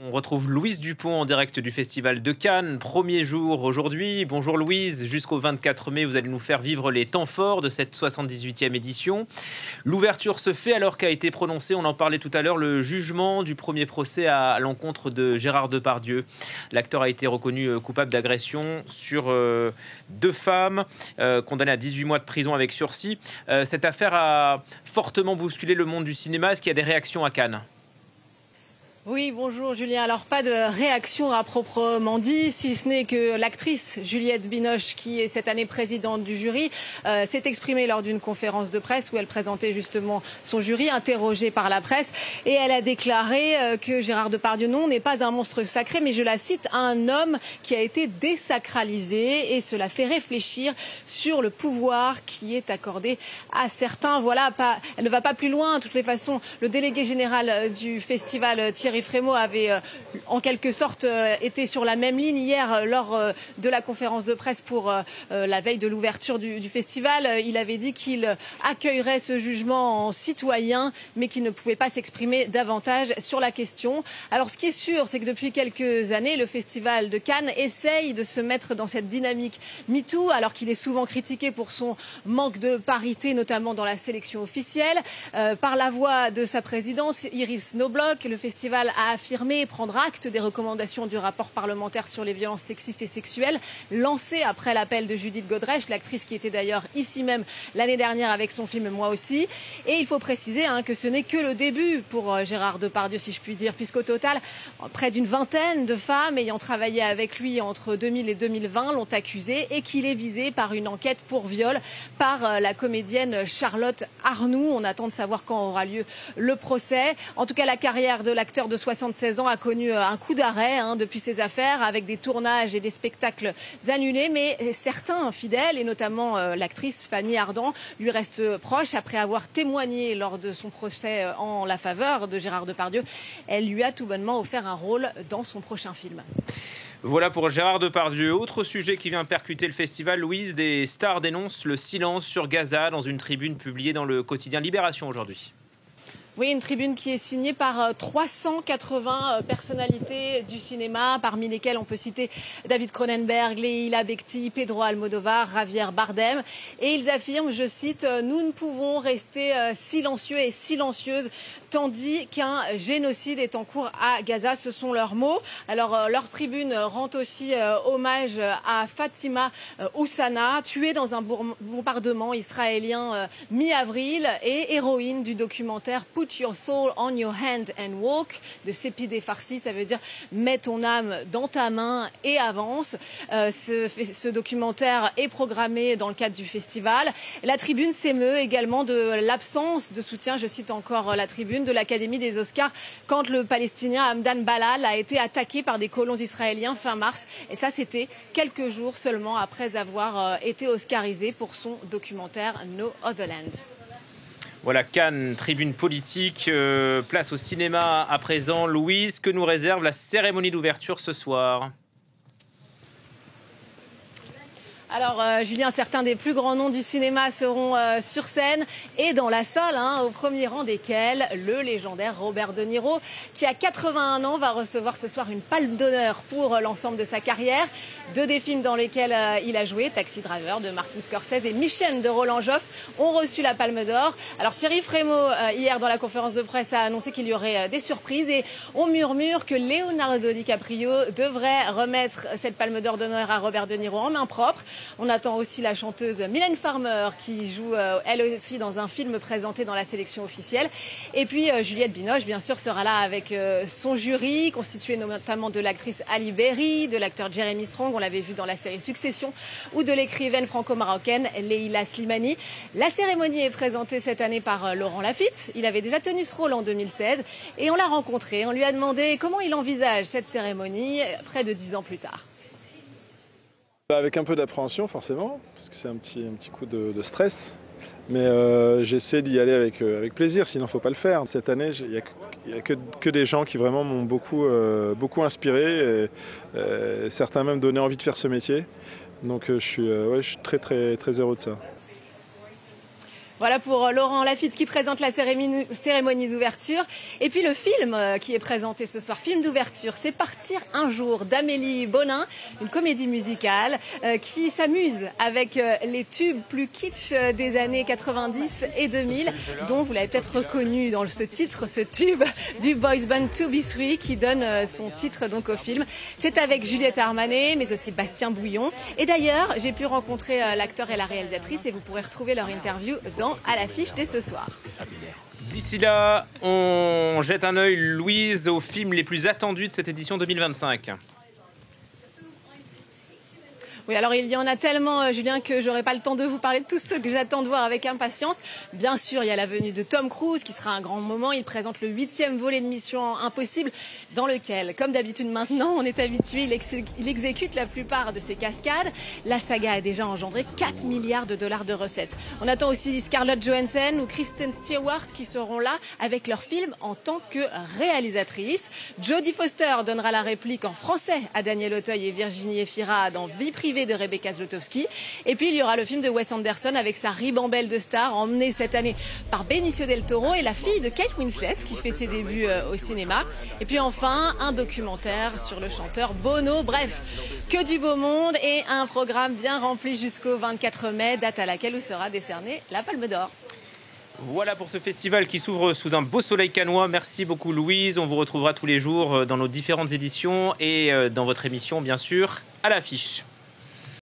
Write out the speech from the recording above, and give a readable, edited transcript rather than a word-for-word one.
On retrouve Louise Dupont en direct du Festival de Cannes. Premier jour aujourd'hui. Bonjour Louise, jusqu'au 24 mai, vous allez nous faire vivre les temps forts de cette 78e édition. L'ouverture se fait alors qu'a été prononcé, on en parlait tout à l'heure, le jugement du premier procès à l'encontre de Gérard Depardieu. L'acteur a été reconnu coupable d'agression sur deux femmes, condamné à 18 mois de prison avec sursis. Cette affaire a fortement bousculé le monde du cinéma. Est-ce qu'il y a des réactions à Cannes ? Oui, bonjour Julien. Alors pas de réaction à proprement dit, si ce n'est que l'actrice Juliette Binoche, qui est cette année présidente du jury, s'est exprimée lors d'une conférence de presse où elle présentait justement son jury, interrogée par la presse, et elle a déclaré que Gérard Depardieu, non, n'est pas un monstre sacré, mais je la cite, un homme qui a été désacralisé, et cela fait réfléchir sur le pouvoir qui est accordé à certains. Voilà, elle ne va pas plus loin. De toutes les façons, le délégué général du festival, Thierry Frémaux, avait en quelque sorte été sur la même ligne hier lors de la conférence de presse pour la veille de l'ouverture du festival. Il avait dit qu'il accueillerait ce jugement en citoyen, mais qu'il ne pouvait pas s'exprimer davantage sur la question. Alors ce qui est sûr, c'est que depuis quelques années, le Festival de Cannes essaye de se mettre dans cette dynamique MeToo, alors qu'il est souvent critiqué pour son manque de parité, notamment dans la sélection officielle. Par la voix de sa présidente, Iris Knobloch, le festival a affirmé prendre acte des recommandations du rapport parlementaire sur les violences sexistes et sexuelles, lancé après l'appel de Judith Godrèche, l'actrice qui était d'ailleurs ici même l'année dernière avec son film Moi aussi. Et il faut préciser que ce n'est que le début pour Gérard Depardieu, si je puis dire, puisqu'au total, près d'une vingtaine de femmes ayant travaillé avec lui entre 2000 et 2020 l'ont accusé, et qu'il est visé par une enquête pour viol par la comédienne Charlotte Arnoux. On attend de savoir quand aura lieu le procès. En tout cas, la carrière de l'acteur de 76 ans a connu un coup d'arrêt depuis ces affaires, avec des tournages et des spectacles annulés, mais certains fidèles, et notamment l'actrice Fanny Ardant, lui restent proches après avoir témoigné lors de son procès en la faveur de Gérard Depardieu. Elle lui a tout bonnement offert un rôle dans son prochain film. Voilà pour Gérard Depardieu. Autre sujet qui vient percuter le festival, Louise, des stars dénoncent le silence sur Gaza dans une tribune publiée dans le quotidien Libération aujourd'hui. Oui, une tribune qui est signée par 380 personnalités du cinéma, parmi lesquelles on peut citer David Cronenberg, Leila Bekti, Pedro Almodovar, Javier Bardem. Et ils affirment, je cite, « Nous ne pouvons rester silencieux et silencieuses tandis qu'un génocide est en cours à Gaza ». Ce sont leurs mots. Alors, leur tribune rend aussi hommage à Fatima Oussana, tuée dans un bombardement israélien mi-avril et héroïne du documentaire Put Your Soul on Your Hand and Walk de Sepideh Farsi. Ça veut dire mets ton âme dans ta main et avance. Ce documentaire est programmé dans le cadre du festival. La tribune s'émeut également de l'absence de soutien, je cite encore la tribune, de l'Académie des Oscars quand le Palestinien Hamdan Balal a été attaqué par des colons israéliens fin mars. Et ça, c'était quelques jours seulement après avoir été oscarisé pour son documentaire No Other Land. Voilà, Cannes, tribune politique, place au cinéma à présent. Louise, que nous réserve la cérémonie d'ouverture ce soir ? Alors, Julien, certains des plus grands noms du cinéma seront sur scène et dans la salle, au premier rang desquels le légendaire Robert De Niro, qui à 81 ans va recevoir ce soir une palme d'honneur pour l'ensemble de sa carrière. Deux des films dans lesquels il a joué, Taxi Driver de Martin Scorsese et Michel de Roland Joffé, ont reçu la palme d'or. Alors Thierry Frémaux, hier dans la conférence de presse, a annoncé qu'il y aurait des surprises, et on murmure que Leonardo DiCaprio devrait remettre cette palme d'or d'honneur à Robert De Niro en main propre. On attend aussi la chanteuse Mylène Farmer, qui joue elle aussi dans un film présenté dans la sélection officielle. Et puis Juliette Binoche, bien sûr, sera là avec son jury, constitué notamment de l'actrice Ali Berry, de l'acteur Jeremy Strong, on l'avait vu dans la série Succession, ou de l'écrivaine franco-marocaine Leila Slimani. La cérémonie est présentée cette année par Laurent Lafitte. Il avait déjà tenu ce rôle en 2016 et on l'a rencontré. On lui a demandé comment il envisage cette cérémonie près de 10 ans plus tard. Avec un peu d'appréhension forcément, parce que c'est un petit coup de stress. Mais j'essaie d'y aller avec plaisir, sinon il ne faut pas le faire. Cette année, il n'y a que des gens qui vraiment m'ont beaucoup inspiré, et certains même donné envie de faire ce métier. Donc je suis très heureux de ça. Voilà pour Laurent Lafitte qui présente la cérémonie d'ouverture. Et puis le film qui est présenté ce soir, film d'ouverture, c'est Partir un jour d'Amélie Bonin, une comédie musicale qui s'amuse avec les tubes plus kitsch des années 90 et 2000, dont vous l'avez peut-être reconnu dans ce titre, ce tube du boys band To Be Three qui donne son titre donc au film. C'est avec Juliette Armanet, mais aussi Bastien Bouillon. Et d'ailleurs, j'ai pu rencontrer l'acteur et la réalisatrice et vous pourrez retrouver leur interview dans À l'affiche dès ce soir. D'ici là, on jette un œil, Louise, aux films les plus attendus de cette édition 2025. Oui, alors il y en a tellement, Julien, que j'aurai pas le temps de vous parler de tous ceux que j'attends de voir avec impatience. Bien sûr, il y a la venue de Tom Cruise, qui sera un grand moment. Il présente le 8e volet de Mission Impossible, dans lequel, comme d'habitude maintenant, on est habitué, il exécute la plupart de ses cascades. La saga a déjà engendré 4 milliards de dollars de recettes. On attend aussi Scarlett Johansson ou Kristen Stewart qui seront là avec leur film en tant que réalisatrice. Jodie Foster donnera la réplique en français à Daniel Auteuil et Virginie Efira dans Vie privée de Rebecca Zlotowski. Et puis il y aura le film de Wes Anderson avec sa ribambelle de stars emmenée cette année par Benicio del Toro et la fille de Kate Winslet qui fait ses débuts au cinéma. Et puis enfin un documentaire sur le chanteur Bono. Bref, que du beau monde et un programme bien rempli jusqu'au 24 mai, date à laquelle vous sera décernée la Palme d'Or. Voilà pour ce festival qui s'ouvre sous un beau soleil cannois. Merci beaucoup Louise. On vous retrouvera tous les jours dans nos différentes éditions et dans votre émission bien sûr À l'affiche.